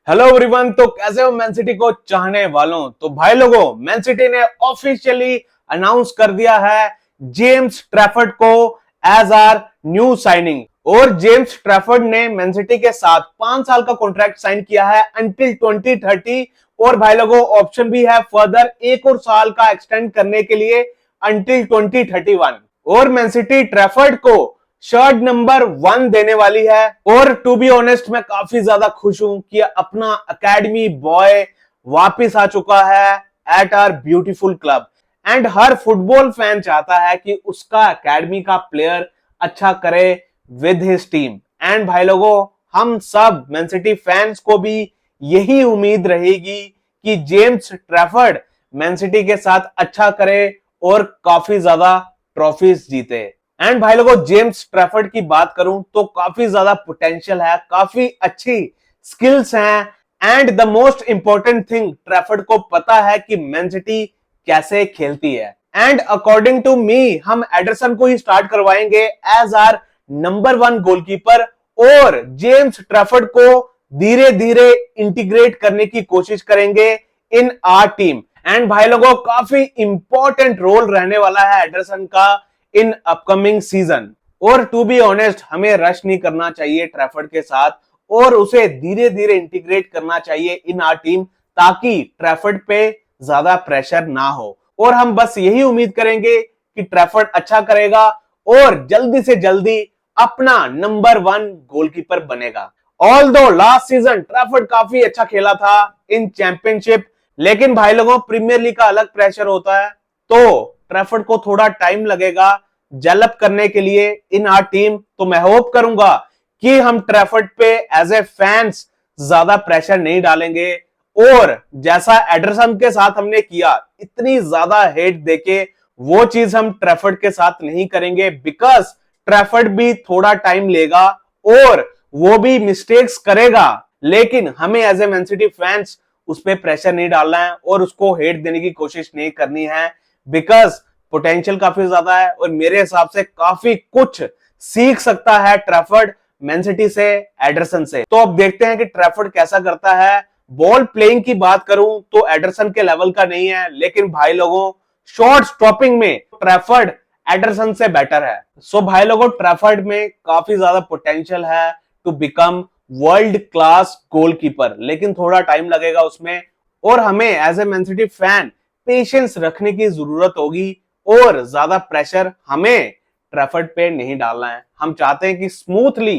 Hello everyone. तो कैसे हो मैन सिटी को चाहने वालों। तो भाई लोगों, मैन सिटी ने ऑफिशियली अनाउंस कर दिया है जेम्स ट्रैफर्ड को एज आर न्यू साइनिंग। और जेम्स ट्रैफर्ड ने मैन सिटी के साथ 5 साल का कॉन्ट्रैक्ट साइन किया है अंटिल 2030। और भाई लोगों, ऑप्शन भी है फर्दर 1 और साल का एक्सटेंड करने के लिए अंटिल 2031। और मैन सिटी ट्रैफर्ड को शर्ट नंबर 1 देने वाली है। और टू बी ऑनेस्ट, मैं काफी ज्यादा खुश हूं कि अपना अकेडमी बॉय वापिस आ चुका है at our beautiful club. And हर फुटबॉल फैन चाहता है कि उसका अकेडमी का प्लेयर अच्छा करे विद हिज टीम। एंड भाई लोगों, हम सब मैन सिटी फैंस को भी यही उम्मीद रहेगी कि जेम्स ट्रैफर्ड मैन सिटी के साथ अच्छा करे और काफी ज्यादा ट्रॉफीज जीते। एंड भाई लोगों, जेम्स ट्रैफर्ड की बात करूं तो काफी ज्यादा पोटेंशियल है, काफी अच्छी स्किल्स हैं। And the most important thing, Trafford को पता है कि मैन सिटी कैसे खेलती है। एंड अकॉर्डिंग टू मी, हम एडरसन को ही स्टार्ट करवाएंगे एज आर नंबर 1 गोलकीपर। और जेम्स ट्रैफर्ड को धीरे धीरे इंटीग्रेट करने की कोशिश करेंगे इन आर टीम। एंड भाई लोगों, काफी इंपॉर्टेंट रोल रहने वाला है एडरसन का इन अपकमिंग सीजन। और टू बी ऑनेस्ट, हमें रश नहीं करना चाहिए ट्रैफर्ड के साथ और उसे धीरे धीरे इंटीग्रेट करना चाहिए इन आर टीम, ताकि ट्रैफर्ड पे ज्यादा प्रेशर ना हो। और हम बस यही उम्मीद करेंगे कि ट्रैफर्ड अच्छा करेगा और जल्दी से जल्दी अपना नंबर 1 गोलकीपर बनेगा। ऑल्दो लास्ट सीजन ट्रैफर्ड काफी अच्छा खेला था इन चैंपियनशिप, लेकिन भाई लोगों, प्रीमियर लीग का अलग प्रेशर होता है, तो ट्रैफर्ड को थोड़ा टाइम लगेगा डेवलप करने के लिए इन आर टीम। तो मैं होप करूंगा कि हम ट्रैफर्ड पे एज ए फैंस ज्यादा प्रेशर नहीं डालेंगे और जैसा एडरसन के साथ हमने किया, इतनी ज्यादा हेट देके वो चीज हम ट्रैफर्ड के साथ नहीं करेंगे। बिकॉज ट्रैफर्ड भी थोड़ा टाइम लेगा और वो भी मिस्टेक्स करेगा, लेकिन हमें as a Man City fans उस पर प्रेशर नहीं डालना है और उसको हेट देने की कोशिश नहीं करनी है। बिकॉज पोटेंशियल काफी ज्यादा है और मेरे हिसाब से काफी कुछ सीख सकता है ट्रैफर्ड मैन सिटी से, एडरसन से। तो अब देखते हैं कि ट्रैफर्ड कैसा करता है। बॉल प्लेइंग की बात करूं तो एडरसन के लेवल का नहीं है, लेकिन भाई लोगों, शॉट स्टॉपिंग में ट्रैफर्ड एडरसन से बेटर है। सो भाई लोगों, ट्रैफर्ड में काफी ज्यादा पोटेंशियल है to become world class goalkeeper, लेकिन थोड़ा टाइम लगेगा उसमें। और हमें as a Man City fan patience रखने की जरूरत होगी और ज्यादा प्रेशर हमें ट्रैफर्ड पे नहीं डालना है। हम चाहते हैं कि स्मूथली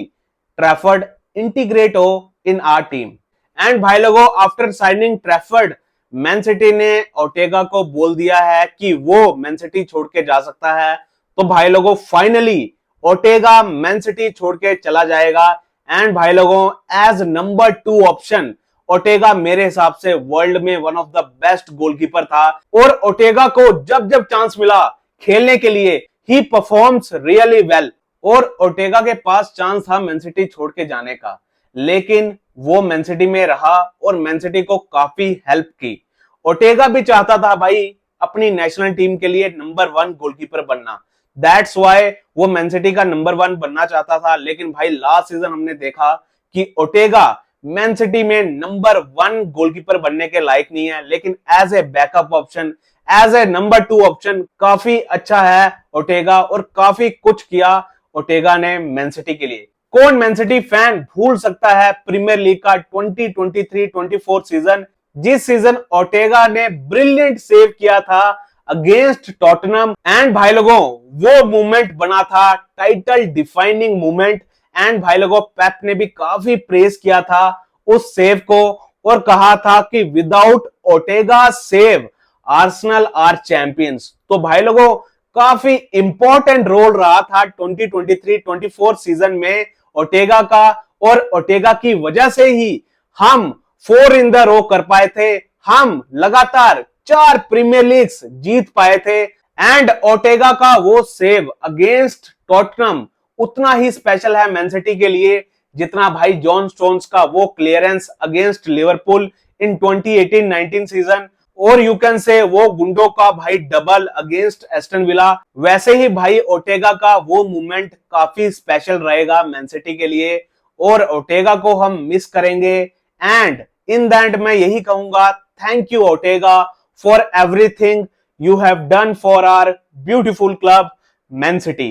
ट्रैफर्ड इंटीग्रेट हो इन आर टीम। एंड भाई लोगों, after signing Trafford, man city ने ओर्टेगा को बोल दिया है कि वो मैन सिटी छोड़ के जा सकता है। तो भाई लोगों, फाइनली ओर्टेगा मैन सिटी छोड़ के चला जाएगा। एंड भाई लोगों, एज नंबर 2 ऑप्शन, ओर्टेगा मेरे हिसाब से वर्ल्ड में one of the best goalkeeper था। और ओर्टेगा को जब जब चांस मिला खेलने के लिए, ही परफॉर्म्स रियली वेल। और ओर्टेगा के पास चांस था मैन सिटी छोड़ के जाने का, लेकिन वो मैन सिटी में रहा और मैन सिटी को काफी हेल्प की। ओर्टेगा भी चाहता था भाई अपनी नेशनल टीम के लिए नंबर 1 गोलकीपर बनना। दैट्स वाई वो मैन सिटी का नंबर 1 बनना चाहता था। लेकिन भाई लास्ट सीजन हमने देखा कि ओर्टेगा मैन सिटी में नंबर 1 गोलकीपर बनने के लायक नहीं है, लेकिन as a backup option, as a number 2 option काफी अच्छा है ओर्टेगा और काफी कुछ किया ओर्टेगा ने मैन सिटी के लिए। कौन मैन सिटी फैन भूल सकता है प्रीमियर लीग का 2023-24 सीजन, जिस सीजन ओर्टेगा ने ब्रिलियंट सेव किया था अगेंस्ट टॉटनहम। एंड भाई लोगों, वो मूवमेंट बना था टाइटल डिफाइनिंग मूवमेंट। एंड भाई लोगों, पेप ने भी काफी प्रेज किया था उस सेव को और कहा था कि without Ortega save Arsenal are champions. तो भाई लोगों, काफी इंपॉर्टेंट रोल रहा था 2023-24 सीजन में ओर्टेगा का। और ओर्टेगा की वजह से ही हम 4 इन द रो कर पाए थे, हम लगातार 4 प्रीमियर लीग्स जीत पाए थे। एंड ओर्टेगा का वो सेव अगेंस्ट टॉटनहम उतना ही स्पेशल है मैन सिटी के लिए जितना भाई जॉन स्टोन्स का वो क्लियरेंस अगेंस्ट लिवरपूल इन 2018-19 सीजन, और यू कैन से वो गुंडो का भाई डबल अगेंस्ट एस्टन विला। वैसे ही भाई ओर्टेगा का वो मूवमेंट काफी स्पेशल रहेगा मैन सिटी के लिए और ओर्टेगा को हम मिस करेंगे। एंड इन द एंड मैं यही कहूंगा, thank you Ortega for everything you have done for our beautiful club Man City.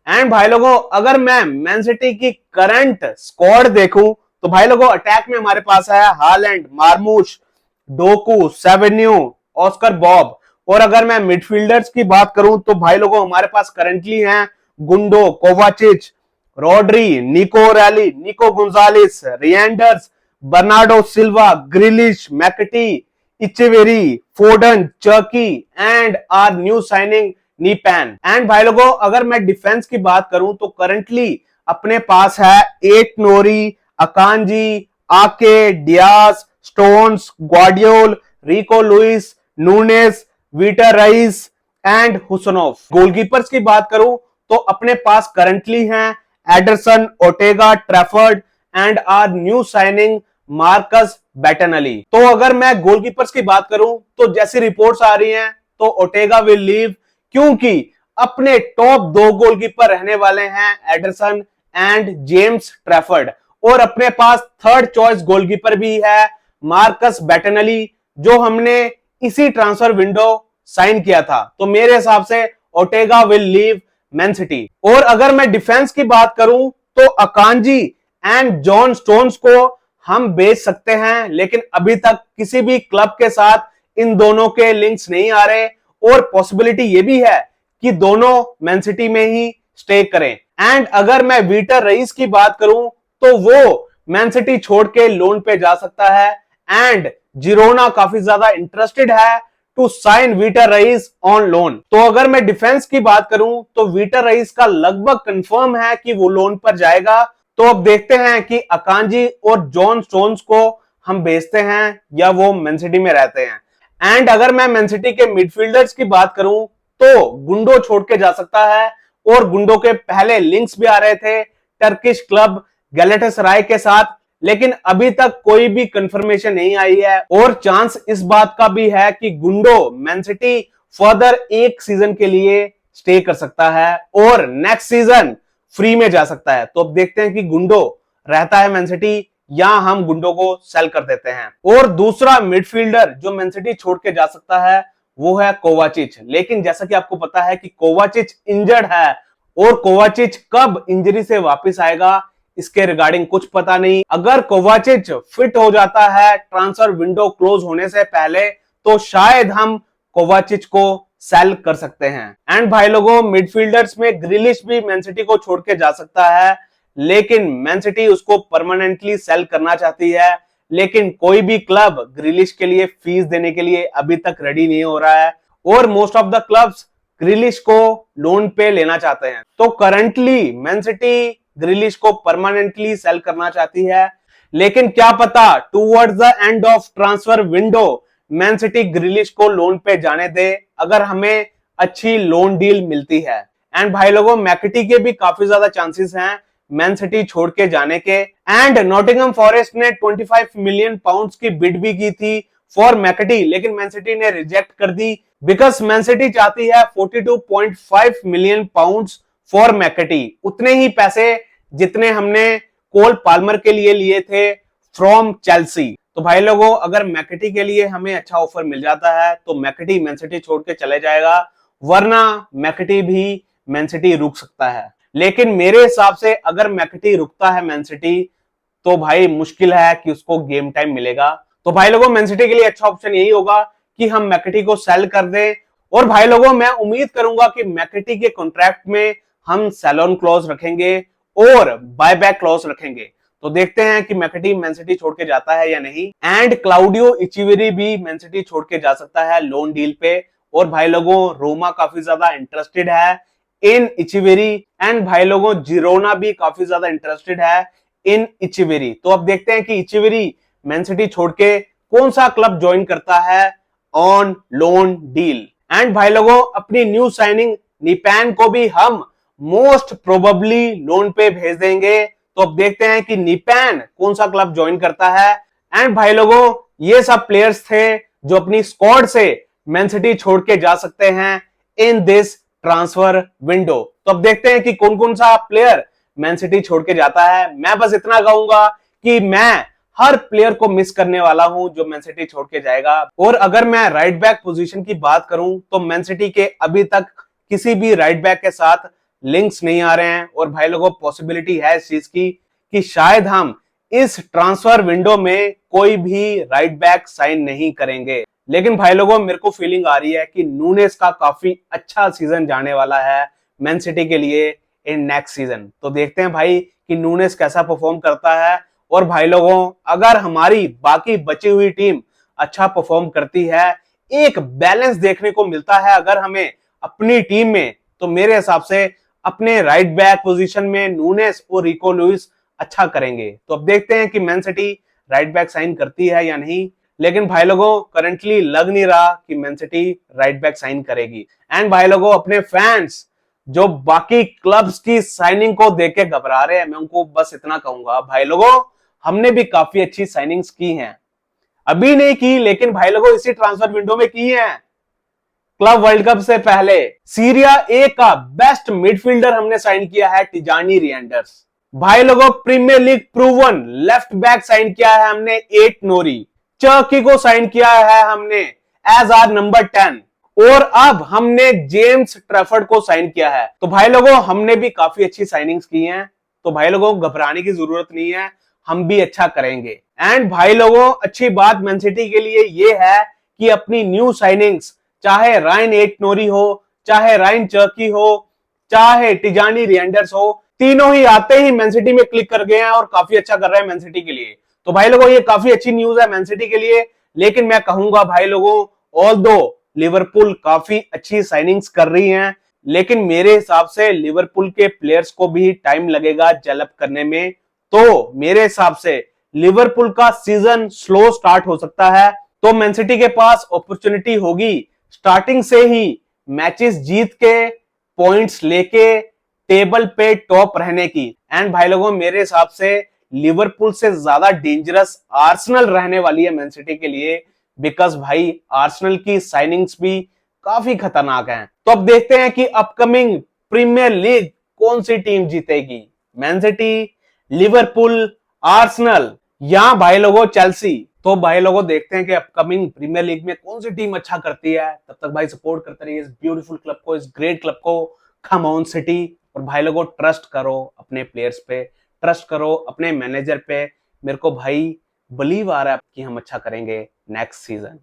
And भाई लोगों, अगर मैं मैन सिटी की करंट स्क्वाड देखूं तो भाई लोगों, अटैक में हमारे पास है Haaland, Marmoush, Doku, Savinho, Oscar Bobb. और अगर मैं मिडफील्डर्स की बात करूं तो भाई लोगों, हमारे पास करंटली हैं गुंडो, कोवाचिच, Rodri, Nico Reilly, Nico Gonzalez, Reijnders, Bernardo Silva, Grealish, McAtee, Echeverri, Foden, Cherki and our new signing Nypan. एंड भाई लोगों, अगर मैं डिफेंस की बात करूं तो करंटली अपने पास है eight Nouri, Akanji, Ake, Dias, Stones, Gvardiol, Rico Lewis, Nunes, Vitor Reis and हुसनोफ। गोलकीपर्स की बात करूं तो अपने पास करंटली हैं Ederson, Ortega, Trafford and our new signing Marcus Bettinelli. तो अगर मैं गोलकीपर्स की बात करूं तो जैसी रिपोर्ट्स आ रही हैं तो ओटेगा विल लीव, क्योंकि अपने टॉप दो गोलकीपर रहने वाले हैं एडरसन एंड जेम्स ट्रैफर्ड, और अपने पास थर्ड चॉइस गोलकीपर भी है मार्कस बैटनली, जो हमने इसी ट्रांसफर विंडो साइन किया था। तो मेरे हिसाब से ओटेगा विल लीव मैन सिटी। और अगर मैं डिफेंस की बात करूं तो अकांजी एंड जॉन स्टोन्स को हम बेच सकते हैं, लेकिन अभी तक किसी भी क्लब के साथ इन दोनों के लिंक्स नहीं आ रहे, और पॉसिबिलिटी ये भी है कि दोनों मैन सिटी में ही स्टे करें। एंड अगर मैं वीटर रईस की बात करूं तो वो मैन सिटी छोड़ के लोन पे जा सकता है, एंड जिरोना काफी ज्यादा इंटरेस्टेड है to sign Vitor Reis on loan. तो अगर मैं डिफेंस की बात करूं तो वीटर रईस का लगभग कंफर्म है कि वो लोन पर जाएगा। तो अब देखते हैं कि अकांजी और जॉन स्टोन्स को हम बेचते हैं या वो मैन सिटी में रहते हैं। एंड अगर मैं मैन सिटी के मिडफील्डर्स की बात करूं तो गुंडो छोड़ के जा सकता है, और गुंडो के पहले लिंक्स भी आ रहे थे टर्किश क्लब गैलेटासराय के साथ, लेकिन अभी तक कोई भी कंफर्मेशन नहीं आई है। और चांस इस बात का भी है कि गुंडो मैन सिटी फर्दर एक सीजन के लिए स्टे कर सकता है और नेक्स्ट सीजन फ्री में जा सकता है। तो अब देखते हैं कि गुंडो रहता है मैन सिटी या हम गुंडो को सेल कर देते हैं। और दूसरा मिडफील्डर जो मैन सिटी छोड़ के जा सकता है वो है कोवाचिच, लेकिन जैसा कि आपको पता है कि कोवाचिच इंजर्ड है, और कोवाचिच कब इंजरी से वापस आएगा इसके रिगार्डिंग कुछ पता नहीं। अगर कोवाचिच फिट हो जाता है ट्रांसफर विंडो क्लोज होने से पहले तो शायद हम कोवाचिच को सेल कर सकते हैं। एंड भाई लोगों, मिडफील्डर्स में ग्रिलिश भी मैन सिटी को छोड़ के जा सकता है, लेकिन मैन सिटी उसको परमानेंटली सेल करना चाहती है, लेकिन कोई भी क्लब ग्रिलिश के लिए फीस देने के लिए अभी तक रेडी नहीं हो रहा है, और मोस्ट ऑफ द क्लब्स ग्रिलिश को लोन पे लेना चाहते हैं। तो करंटली मैन सिटी ग्रिलिश को परमानेंटली सेल करना चाहती है, लेकिन क्या पता towards the end of transfer window man city ग्रिलिश को लोन पे जाने दे, अगर हमें अच्छी लोन डील मिलती है। एंड भाई लोगों, मैकटी के भी काफी ज्यादा चांसेस हैं मैन सिटी छोड़ के जाने के। एंड नॉटिंघम फॉरेस्ट ने 25 मिलियन पाउंड्स की बिड भी की थी फॉर मैकटी, लेकिन मैन सिटी ने रिजेक्ट कर दी, बिकॉज मैन सिटी चाहती है 42.5 मिलियन पाउंड्स फॉर मैकटी, उतने ही पैसे जितने हमने कोल पाल्मर के लिए थे फ्रॉम चेल्सी। तो भाई लोगों, अगर मैकटी के लिए हमें अच्छा ऑफर मिल जाता है तो मैकटी मैन सिटी छोड़ के चले जाएगा, वरना मैकटी भी मैन सिटी रुक सकता है। लेकिन मेरे हिसाब से अगर मैकटी रुकता है मैन सिटी तो भाई मुश्किल है कि उसको गेम टाइम मिलेगा। तो भाई लोगों, मैन सिटी के लिए अच्छा ऑप्शन यही होगा कि हम मैकटी को सेल कर दें। और भाई लोगों, मैं उम्मीद करूंगा कि मैकटी के कॉन्ट्रैक्ट में हम सेल ऑन क्लॉज रखेंगे और बायबैक क्लॉज रखेंगे। तो देखते हैं कि मैकटी मैन सिटी छोड़ के जाता है या नहीं। एंड क्लाउडियो इचिवेरी भी मैन सिटी छोड़ के जा सकता है लोन डील पे। और भाई लोगों, रोमा काफी ज्यादा इंटरेस्टेड है इन इचिवेरी, एंड भाई लोगों जिरोना भी काफी ज्यादा इंटरेस्टेड है इन इचिवेरी। तो अब देखते हैं कि इचिवेरी मैन सिटी छोड़ के कौन सा क्लब ज्वाइन करता है ऑन लोन डील। एंड भाई लोगों, अपनी न्यू साइनिंग नीपैन को भी हम मोस्ट प्रोबेबली लोन पे भेज देंगे। तो अब देखते हैं कि नीपैन कौन सा क्लब ज्वाइन करता है। एंड भाई लोगों, ये सब प्लेयर्स थे जो अपनी स्क्वाड से मैन सिटी छोड़ के जा सकते हैं इन दिस ट्रांसफर विंडो। तो अब देखते हैं कि कौन कौन सा प्लेयर मैन सिटी छोड़ के जाता है। मैं बस इतना कहूंगा कि मैं हर प्लेयर को मिस करने वाला हूं जो मैन सिटी छोड़ के जाएगा। और अगर मैं राइट बैक पोजीशन की बात करूं तो मैन सिटी के अभी तक किसी भी राइट बैक के साथ लिंक्स नहीं आ रहे हैं और भाई लोगों पॉसिबिलिटी है इस चीज की कि शायद हम इस ट्रांसफर विंडो में कोई भी राइट बैक साइन नहीं करेंगे। लेकिन भाई लोगों मेरे को फीलिंग आ रही है कि नूनेस का काफी अच्छा सीजन जाने वाला है मैन सिटी के लिए इन नेक्स्ट सीजन। तो देखते हैं भाई कि नूनेस कैसा परफॉर्म करता है। और भाई लोगों अगर हमारी बाकी बची हुई टीम अच्छा परफॉर्म करती है, एक बैलेंस देखने को मिलता है अगर हमें अपनी टीम में, तो मेरे हिसाब से अपने राइट बैक पोजीशन में नूनेस और रिको लुइस अच्छा करेंगे। तो अब देखते हैं कि Man City right back sign करती है या नहीं। लेकिन भाई लोगों करंटली लग नहीं रहा कि Man City right back sign करेगी। एंड भाई लोगों अपने फैंस जो बाकी क्लब्स की साइनिंग को देख के घबरा रहे हैं, मैं उनको बस इतना कहूंगा भाई लोगों हमने भी काफी अच्छी साइनिंग्स की हैं, अभी नहीं की लेकिन भाई लोगों इसी ट्रांसफर विंडो में की हैं। क्लब वर्ल्ड कप से पहले सीरिया ए का बेस्ट मिडफील्डर हमने साइन किया है टिजानी रिएंडर्स। भाई लोगों Premier League proven left back sign किया है हमने 8 नोरी। चर्की को साइन किया है हमने एज आर नंबर 10 और अब हमने जेम्स ट्रैफर्ड को साइन किया है। तो भाई लोगों हमने भी काफी अच्छी साइनिंग्स की हैं, तो भाई लोगों घबराने की जरूरत नहीं है, हम भी अच्छा करेंगे। एंड भाई लोगों अच्छी बात मैन सिटी के लिए ये है कि अपनी न्यू साइनिंग्स चाहे रायन एट नोरी हो, चाहे रायन चर्की हो, चाहे टिजानी रिएंडर्स हो, तीनों ही आते ही मैन सिटी में क्लिक कर गए हैं और काफी अच्छा कर रहे हैं मैन सिटी के लिए। तो भाई लोगों ये काफी अच्छी न्यूज है मैन सिटी के लिए। लेकिन मैं कहूंगा भाई लोगों ऑल्दो लिवरपूल काफी अच्छी साइनिंग्स कर रही हैं, लेकिन मेरे हिसाब से लिवरपूल के प्लेयर्स को भी टाइम लगेगा डेवलप करने में। तो मेरे हिसाब से लिवरपूल का सीजन स्लो स्टार्ट हो सकता है, तो मैन सिटी के पास अपॉर्चुनिटी होगी स्टार्टिंग से ही मैचेस जीत के पॉइंट्स लेके टेबल पे टॉप रहने की। एंड भाई लोगों मेरे हिसाब से लिवरपूल से ज्यादा डेंजरस आर्सेनल रहने वाली है मैन सिटी के लिए, बिकॉज भाई आर्सेनल की साइनिंग्स भी काफी खतरनाक हैं। तो अब देखते हैं कि अपकमिंग प्रीमियर लीग कौन सी टीम जीतेगी, मैन सिटी, लिवरपूल, आर्सेनल या भाई लोगों चेल्सी। तो भाई लोगों देखते हैं कि अपकमिंग प्रीमियर लीग में कौन सी टीम अच्छा करती है। तब तक भाई सपोर्ट करते रहिए इस ब्यूटीफुल क्लब को, इस ग्रेट क्लब को, कम ऑन सिटी। और भाई लोगों ट्रस्ट करो अपने प्लेयर्स पे, ट्रस्ट करो अपने मैनेजर पे। मेरे को भाई बिलीव आ रहा है कि हम अच्छा करेंगे नेक्स्ट सीजन।